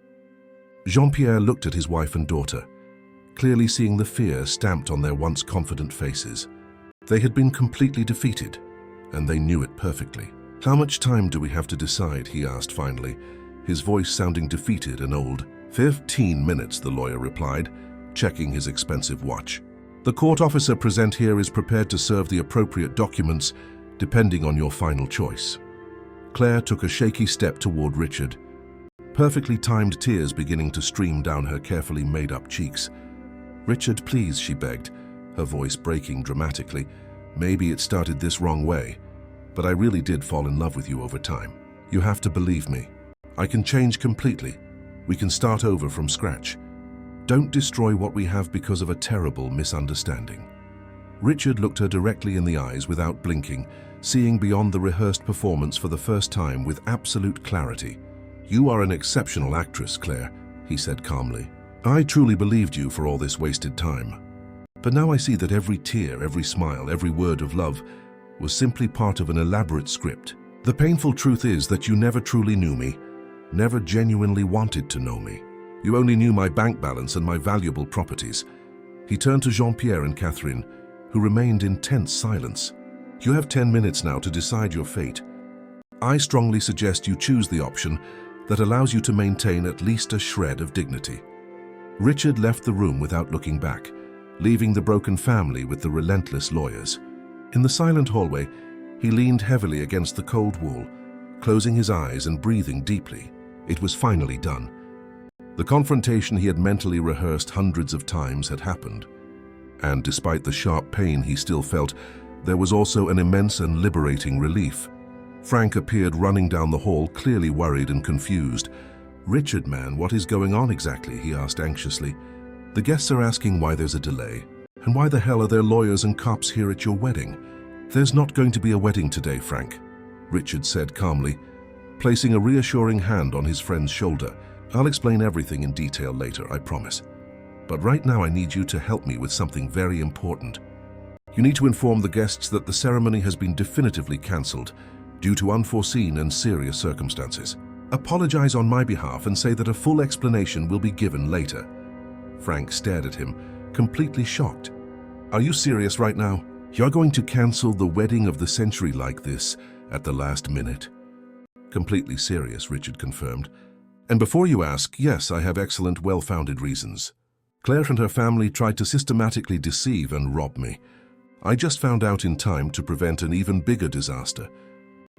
S1: Jean-Pierre looked at his wife and daughter, clearly seeing the fear stamped on their once confident faces. They had been completely defeated, and they knew it perfectly. "How much time do we have to decide?" he asked finally, his voice sounding defeated and old. 15 minutes, the lawyer replied, checking his expensive watch. "The court officer present here is prepared to serve the appropriate documents, depending on your final choice." Claire took a shaky step toward Richard, perfectly timed tears beginning to stream down her carefully made-up cheeks. "Richard, please," she begged, her voice breaking dramatically. "Maybe it started this wrong way, but I really did fall in love with you over time. You have to believe me. I can change completely. We can start over from scratch. Don't destroy what we have because of a terrible misunderstanding." Richard looked her directly in the eyes without blinking, seeing beyond the rehearsed performance for the first time with absolute clarity. "You are an exceptional actress, Claire," he said calmly. "I truly believed you for all this wasted time. But now I see that every tear, every smile, every word of love was simply part of an elaborate script. The painful truth is that you never truly knew me, never genuinely wanted to know me. You only knew my bank balance and my valuable properties." He turned to Jean-Pierre and Catherine, who remained in tense silence. "You have 10 minutes now to decide your fate. I strongly suggest you choose the option that allows you to maintain at least a shred of dignity." Richard left the room without looking back, leaving the broken family with the relentless lawyers. In the silent hallway, he leaned heavily against the cold wall, closing his eyes and breathing deeply. It was finally done. The confrontation he had mentally rehearsed hundreds of times had happened. And despite the sharp pain he still felt, there was also an immense and liberating relief. Frank appeared running down the hall, clearly worried and confused. "Richard, man, what is going on exactly?" he asked anxiously. "The guests are asking why there's a delay. And why the hell are there lawyers and cops here at your wedding?" "There's not going to be a wedding today, Frank," Richard said calmly, placing a reassuring hand on his friend's shoulder. "I'll explain everything in detail later, I promise. But right now I need you to help me with something very important. You need to inform the guests that the ceremony has been definitively cancelled due to unforeseen and serious circumstances. Apologize on my behalf and say that a full explanation will be given later." Frank stared at him, completely shocked. "Are you serious right now? You're going to cancel the wedding of the century like this at the last minute?" "Completely serious," Richard confirmed. "And before you ask, yes, I have excellent, well-founded reasons. Claire and her family tried to systematically deceive and rob me. I just found out in time to prevent an even bigger disaster."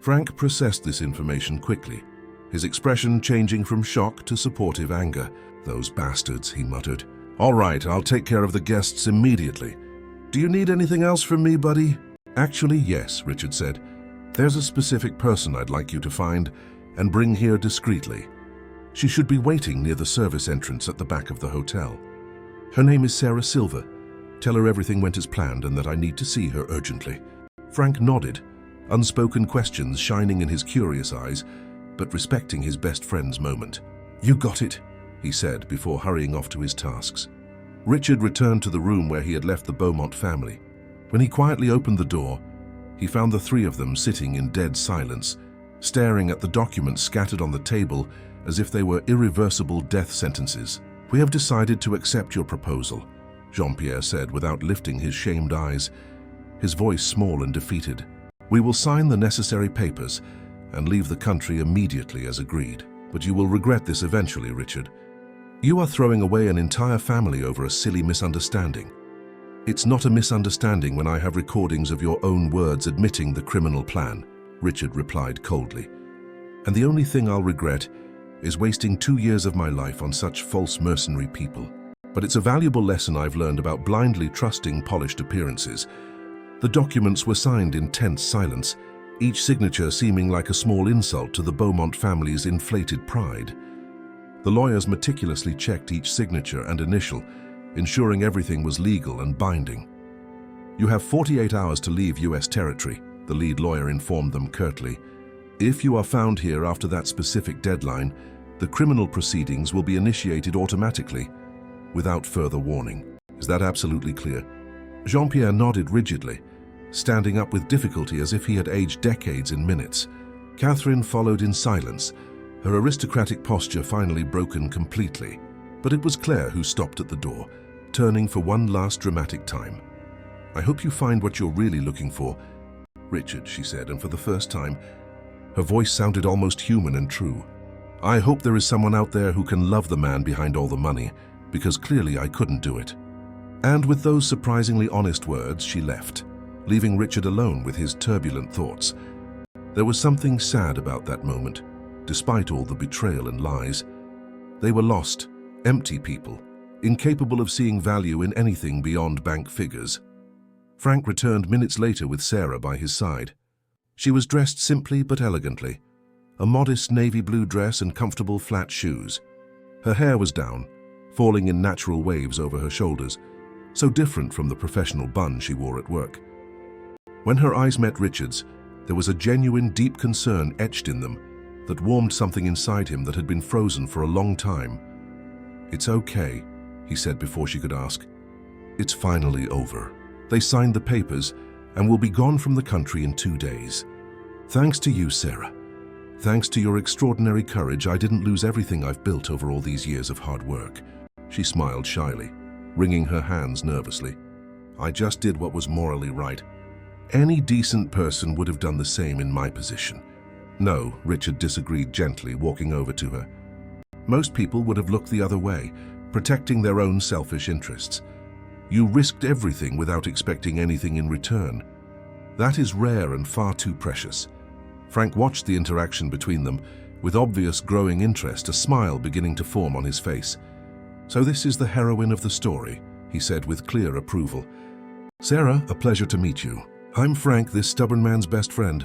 S1: Frank processed this information quickly, his expression changing from shock to supportive anger. "Those bastards," he muttered. "All right, I'll take care of the guests immediately. Do you need anything else from me, buddy?" "Actually, yes," Richard said. "There's a specific person I'd like you to find and bring here discreetly. She should be waiting near the service entrance at the back of the hotel. Her name is Sarah Silver. Tell her everything went as planned and that I need to see her urgently." Frank nodded, unspoken questions shining in his curious eyes, but respecting his best friend's moment. "You got it," he said before hurrying off to his tasks. Richard returned to the room where he had left the Beaumont family. When he quietly opened the door, he found the three of them sitting in dead silence, staring at the documents scattered on the table as if they were irreversible death sentences. "We have decided to accept your proposal," Jean-Pierre said without lifting his shamed eyes, his voice small and defeated. "We will sign the necessary papers and leave the country immediately as agreed. But you will regret this eventually, Richard. You are throwing away an entire family over a silly misunderstanding." "It's not a misunderstanding when I have recordings of your own words admitting the criminal plan," Richard replied coldly. "And the only thing I'll regret is wasting 2 years of my life on such false mercenary people. But it's a valuable lesson I've learned about blindly trusting polished appearances." The documents were signed in tense silence, each signature seeming like a small insult to the Beaumont family's inflated pride. The lawyers meticulously checked each signature and initial, ensuring everything was legal and binding. "You have 48 hours to leave U.S. territory," the lead lawyer informed them curtly. "If you are found here after that specific deadline, the criminal proceedings will be initiated automatically, without further warning. Is that absolutely clear?" Jean-Pierre nodded rigidly, standing up with difficulty as if he had aged decades in minutes. Catherine followed in silence, her aristocratic posture finally broken completely. But it was Claire who stopped at the door, turning for one last dramatic time. "I hope you find what you're really looking for, Richard," she said, and for the first time, her voice sounded almost human and true. "I hope there is someone out there who can love the man behind all the money, because clearly I couldn't do it." And with those surprisingly honest words, she left, leaving Richard alone with his turbulent thoughts. There was something sad about that moment, despite all the betrayal and lies. They were lost, empty people, incapable of seeing value in anything beyond bank figures. Frank returned minutes later with Sarah by his side. She was dressed simply but elegantly, a modest navy blue dress and comfortable flat shoes. Her hair was down, falling in natural waves over her shoulders, so different from the professional bun she wore at work. When her eyes met Richard's, there was a genuine deep concern etched in them that warmed something inside him that had been frozen for a long time. "It's okay," he said before she could ask. "It's finally over. They signed the papers and will be gone from the country in 2 days. Thanks to you, Sarah. Thanks to your extraordinary courage, I didn't lose everything I've built over all these years of hard work." She smiled shyly, wringing her hands nervously. "I just did what was morally right. Any decent person would have done the same in my position." "No," Richard disagreed gently, walking over to her. "Most people would have looked the other way, protecting their own selfish interests. You risked everything without expecting anything in return. That is rare and far too precious." Frank watched the interaction between them with obvious growing interest, a smile beginning to form on his face. "So this is the heroine of the story," he said with clear approval. "Sarah, a pleasure to meet you. I'm Frank, this stubborn man's best friend,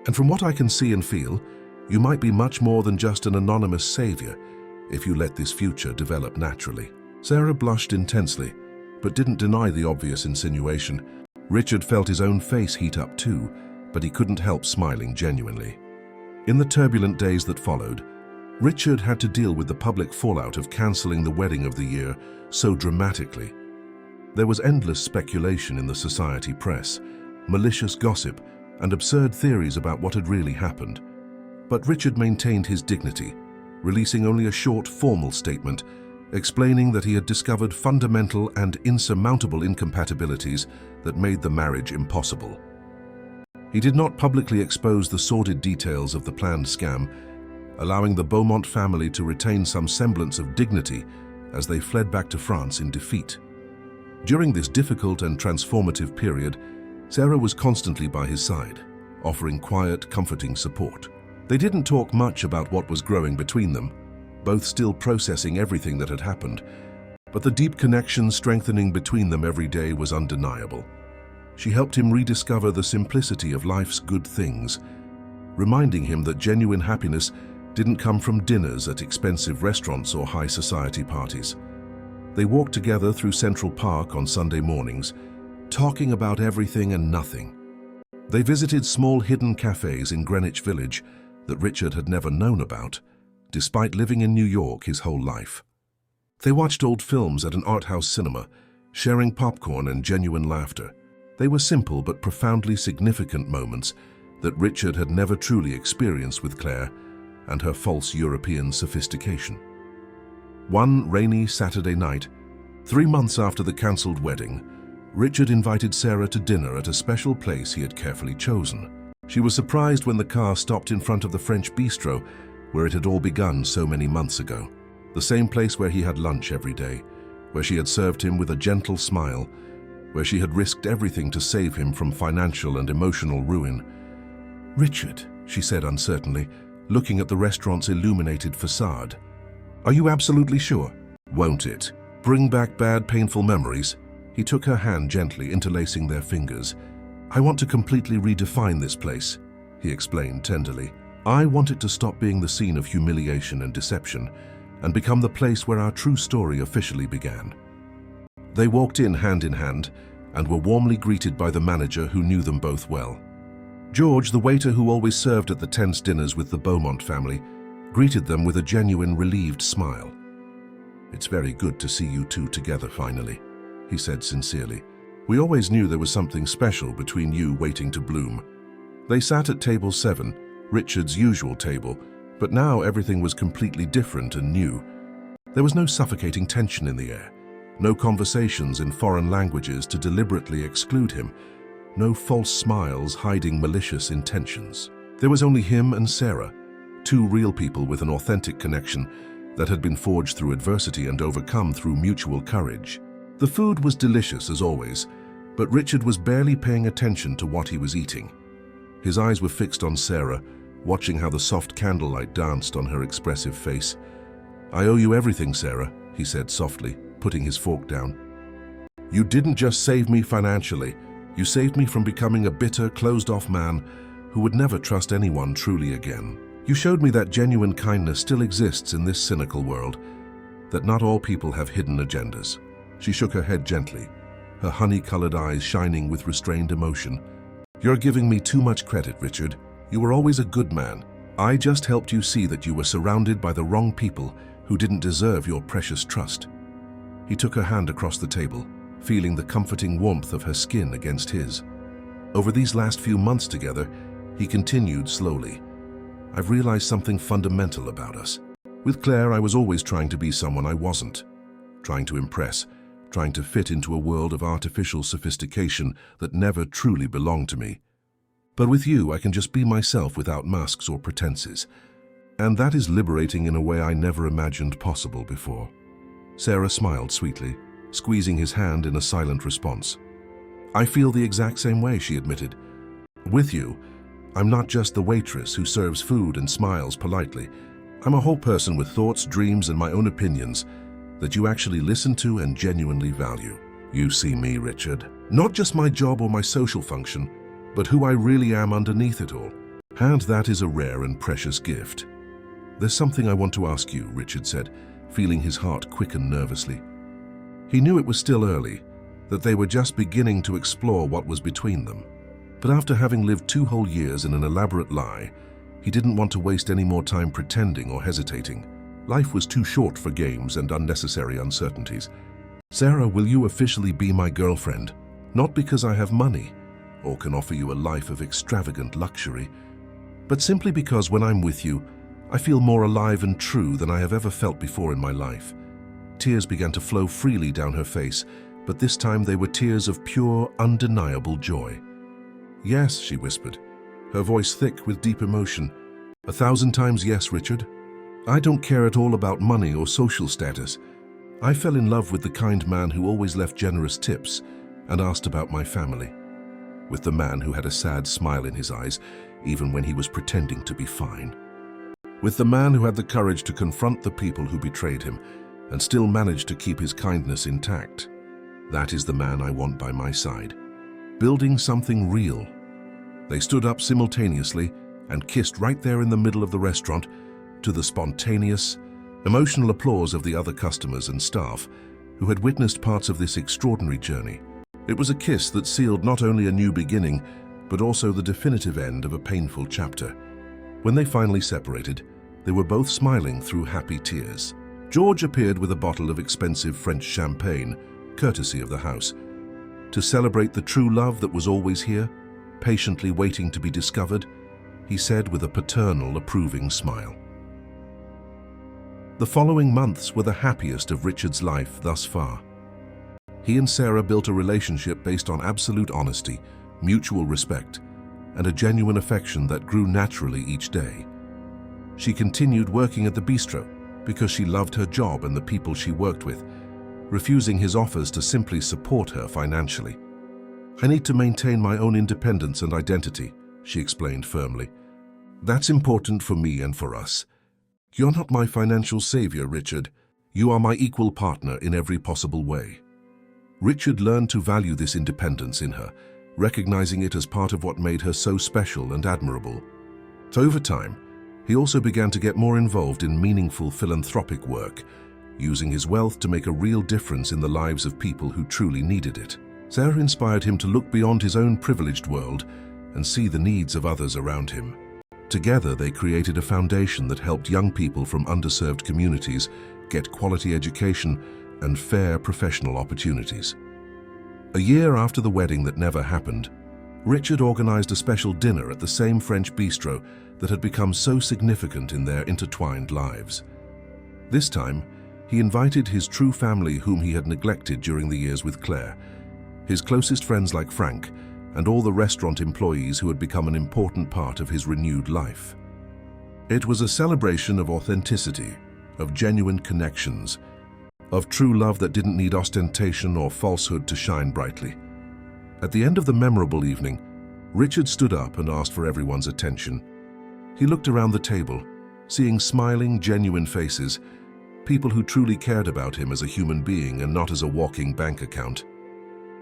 S1: and from what I can see and feel, you might be much more than just an anonymous savior if you let this future develop naturally." Sarah blushed intensely, but didn't deny the obvious insinuation. Richard felt his own face heat up too, but he couldn't help smiling genuinely. In the turbulent days that followed, Richard had to deal with the public fallout of cancelling the wedding of the year so dramatically. There was endless speculation in the society press, malicious gossip, and absurd theories about what had really happened. But Richard maintained his dignity, releasing only a short, formal statement explaining that he had discovered fundamental and insurmountable incompatibilities that made the marriage impossible. He did not publicly expose the sordid details of the planned scam, allowing the Beaumont family to retain some semblance of dignity as they fled back to France in defeat. During this difficult and transformative period, Sarah was constantly by his side, offering quiet, comforting support. They didn't talk much about what was growing between them, both still processing everything that had happened, but the deep connection strengthening between them every day was undeniable. She helped him rediscover the simplicity of life's good things, reminding him that genuine happiness didn't come from dinners at expensive restaurants or high society parties. They walked together through Central Park on Sunday mornings, talking about everything and nothing. They visited small hidden cafes in Greenwich Village that Richard had never known about, despite living in New York his whole life. They watched old films at an art house cinema, sharing popcorn and genuine laughter. They were simple but profoundly significant moments that Richard had never truly experienced with Claire and her false European sophistication. One rainy Saturday night, 3 months after the cancelled wedding, Richard invited Sarah to dinner at a special place he had carefully chosen. She was surprised when the car stopped in front of the French bistro where it had all begun so many months ago. The same place where he had lunch every day, where she had served him with a gentle smile, where she had risked everything to save him from financial and emotional ruin. "Richard," she said uncertainly, looking at the restaurant's illuminated facade. "Are you absolutely sure? Won't it bring back bad, painful memories?" He took her hand gently, interlacing their fingers. "I want to completely redefine this place," he explained tenderly. "I want it to stop being the scene of humiliation and deception and become the place where our true story officially began." They walked in hand and were warmly greeted by the manager who knew them both well. George, the waiter who always served at the tense dinners with the Beaumont family, greeted them with a genuine relieved smile. "It's very good to see you two together finally," he said sincerely. "We always knew there was something special between you waiting to bloom." They sat at table 7, Richard's usual table, but now everything was completely different and new. There was no suffocating tension in the air, no conversations in foreign languages to deliberately exclude him, no false smiles hiding malicious intentions. There was only him and Sarah, two real people with an authentic connection that had been forged through adversity and overcome through mutual courage. The food was delicious as always, but Richard was barely paying attention to what he was eating. His eyes were fixed on Sarah, watching how the soft candlelight danced on her expressive face. "I owe you everything, Sarah," he said softly, putting his fork down. "You didn't just save me financially, you saved me from becoming a bitter, closed-off man who would never trust anyone truly again. You showed me that genuine kindness still exists in this cynical world, that not all people have hidden agendas." She shook her head gently, her honey-colored eyes shining with restrained emotion. "You're giving me too much credit, Richard. You were always a good man. I just helped you see that you were surrounded by the wrong people who didn't deserve your precious trust." He took her hand across the table, feeling the comforting warmth of her skin against his. "Over these last few months together," he continued slowly, "I've realized something fundamental about us. With Claire, I was always trying to be someone I wasn't, trying to impress, trying to fit into a world of artificial sophistication that never truly belonged to me. But with you, I can just be myself without masks or pretenses. And that is liberating in a way I never imagined possible before." Sarah smiled sweetly, squeezing his hand in a silent response. "I feel the exact same way," she admitted. "With you, I'm not just the waitress who serves food and smiles politely. I'm a whole person with thoughts, dreams, and my own opinions that you actually listen to and genuinely value. You see me, Richard, not just my job or my social function, but who I really am underneath it all. And that is a rare and precious gift." "There's something I want to ask you," Richard said, feeling his heart quicken nervously. He knew it was still early, that they were just beginning to explore what was between them. But after having lived 2 whole years in an elaborate lie, he didn't want to waste any more time pretending or hesitating. Life was too short for games and unnecessary uncertainties. "Sarah, will you officially be my girlfriend? Not because I have money or can offer you a life of extravagant luxury, but simply because when I'm with you, I feel more alive and true than I have ever felt before in my life." Tears began to flow freely down her face, but this time they were tears of pure, undeniable joy. "Yes," she whispered, her voice thick with deep emotion. "1,000 times yes, Richard. I don't care at all about money or social status. I fell in love with the kind man who always left generous tips and asked about my family. With the man who had a sad smile in his eyes, even when he was pretending to be fine. With the man who had the courage to confront the people who betrayed him and still managed to keep his kindness intact. That is the man I want by my side. Building something real." They stood up simultaneously and kissed right there in the middle of the restaurant, to the spontaneous, emotional applause of the other customers and staff who had witnessed parts of this extraordinary journey. It was a kiss that sealed not only a new beginning, but also the definitive end of a painful chapter. When they finally separated, they were both smiling through happy tears. George appeared with a bottle of expensive French champagne, courtesy of the house, to celebrate the true love that was always here, patiently waiting to be discovered. He said with a paternal, approving smile. The following months were the happiest of Richard's life thus far. He and Sarah built a relationship based on absolute honesty, mutual respect, and a genuine affection that grew naturally each day. She continued working at the bistro because she loved her job and the people she worked with, refusing his offers to simply support her financially. "I need to maintain my own independence and identity," she explained firmly. "That's important for me and for us. You're not my financial savior, Richard. You are my equal partner in every possible way." Richard learned to value this independence in her, recognizing it as part of what made her so special and admirable. So over time, he also began to get more involved in meaningful philanthropic work, using his wealth to make a real difference in the lives of people who truly needed it. Sarah inspired him to look beyond his own privileged world and see the needs of others around him. Together, they created a foundation that helped young people from underserved communities get quality education and fair professional opportunities. A year after the wedding that never happened, Richard organized a special dinner at the same French bistro that had become so significant in their intertwined lives. This time, he invited his true family whom he had neglected during the years with Claire, his closest friends like Frank, and all the restaurant employees who had become an important part of his renewed life. It was a celebration of authenticity, of genuine connections, of true love that didn't need ostentation or falsehood to shine brightly. At the end of the memorable evening, Richard stood up and asked for everyone's attention. He looked around the table, seeing smiling, genuine faces, people who truly cared about him as a human being and not as a walking bank account.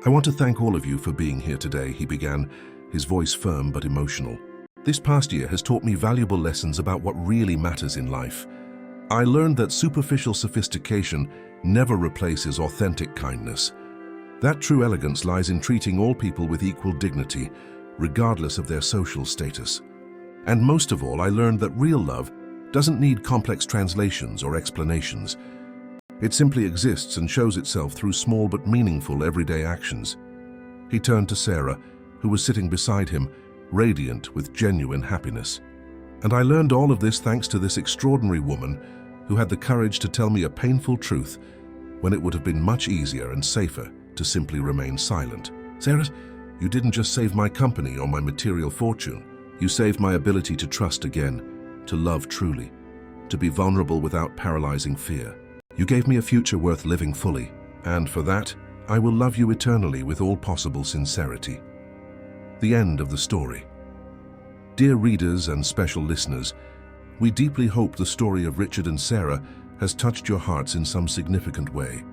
S1: "I want to thank all of you for being here today," he began, his voice firm but emotional. "This past year has taught me valuable lessons about what really matters in life. I learned that superficial sophistication never replaces authentic kindness. That true elegance lies in treating all people with equal dignity, regardless of their social status. And most of all, I learned that real love doesn't need complex translations or explanations. It simply exists and shows itself through small but meaningful everyday actions." He turned to Sarah, who was sitting beside him, radiant with genuine happiness. "And I learned all of this thanks to this extraordinary woman who had the courage to tell me a painful truth when it would have been much easier and safer to simply remain silent. Sarah, you didn't just save my company or my material fortune. You saved my ability to trust again, to love truly, to be vulnerable without paralyzing fear. You gave me a future worth living fully, and for that, I will love you eternally with all possible sincerity." The end of the story. Dear readers and special listeners, we deeply hope the story of Richard and Sarah has touched your hearts in some significant way.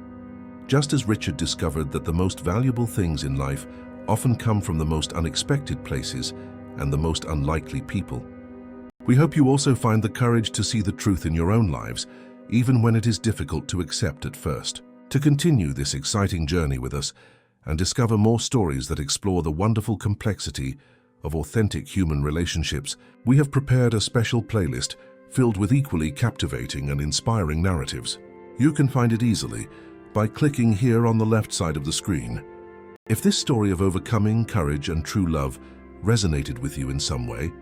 S1: Just as Richard discovered that the most valuable things in life often come from the most unexpected places and the most unlikely people, we hope you also find the courage to see the truth in your own lives, even when it is difficult to accept at first. To continue this exciting journey with us and discover more stories that explore the wonderful complexity of authentic human relationships, we have prepared a special playlist filled with equally captivating and inspiring narratives. You can find it easily by clicking here on the left side of the screen. If this story of overcoming, courage, and true love resonated with you in some way,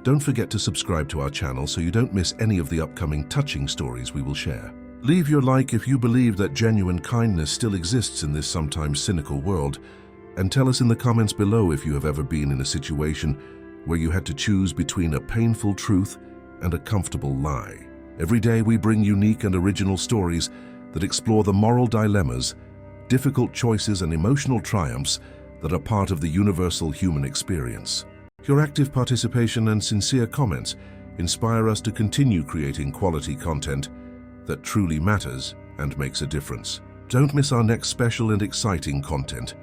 S1: don't forget to subscribe to our channel so you don't miss any of the upcoming touching stories we will share. Leave your like if you believe that genuine kindness still exists in this sometimes cynical world, and tell us in the comments below if you have ever been in a situation where you had to choose between a painful truth and a comfortable lie. Every day we bring unique and original stories that explore the moral dilemmas, difficult choices, and emotional triumphs that are part of the universal human experience. Your active participation and sincere comments inspire us to continue creating quality content that truly matters and makes a difference. Don't miss our next special and exciting content.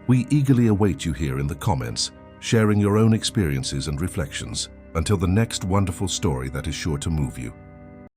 S1: We eagerly await you here in the comments, sharing your own experiences and reflections. Until the next wonderful story that is sure to move you.